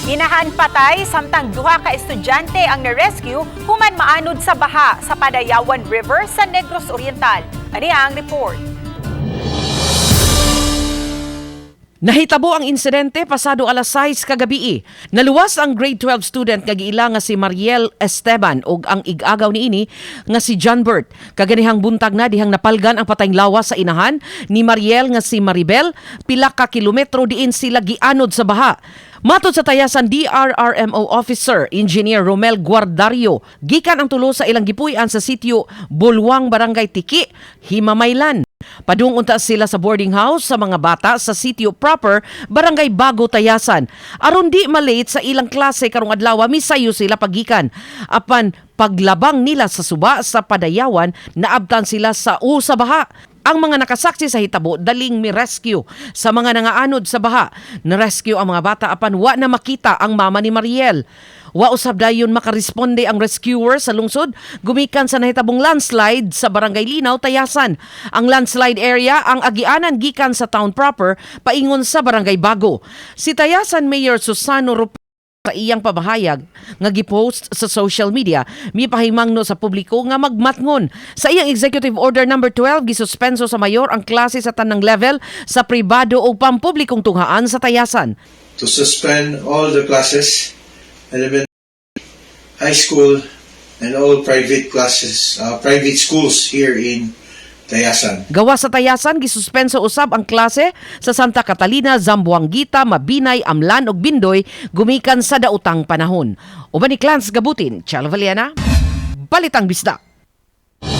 Ginahan patay samtang duha ka estudyante ang na-rescue human maanod sa baha sa Padayawan River sa Negros Oriental. Ani ang report. Nahitabo ang insidente pasado alas 6 kagabi. Naluwas ang grade 12 student nga giila nga si Mariel Esteban ug ang ig-agaw niini nga si John Bert. Kaganihang buntag na dihang napalgan ang patayng lawas sa inahan ni Mariel nga si Maribel, pila ka kilometro diin sila gianod sa baha. Matod sa tayasan DRRMO Officer Engineer Romel Guardario, gikan ang tulo sa ilang gipuy-an sa sitio Bulwang, Barangay Tiki, Himamaylan. Padung-unta sila sa boarding house sa mga bata sa sitio proper, Barangay Bago, Tayasan. Aron di malate sa ilang klase karong adlaw, misayo sila pagikan. Apan paglabang nila sa suba sa Padayawan, naabtan sila sa baha. Ang mga nakasaksi sa hitabo daling mi-rescue sa mga nangaanod sa baha. Na-rescue ang mga bata apan wa na makita ang mama ni Mariel. Wa usab dayon makaresponde ang rescuer sa lungsod gumikan sa nahitabong landslide sa Barangay Linaw, Tayasan. Ang landslide area ang agianan gikan sa town proper paingon sa Barangay Bago. Si Tayasan Mayor Susano Rup sa iyang pabahayag nga gipost sa social media, mipahimangno sa publiko nga magmatngon. Sa iyang Executive Order No. 12, gisuspenso sa mayor ang klase sa tanang level sa pribado o pampublikong tunghaan sa Tayasan. To suspend all the classes, elementary, high school, and all private classes, private schools here in Tayasan. Gawa sa Tayasan, gisuspenso usab ang klase sa Santa Catalina, Zamboanguita, Mabinay, Amlan ug Bindoy gumikan sa daotang panahon. Uban ni Clans Gabutin, Chalvaliana, Balitang Bisdak.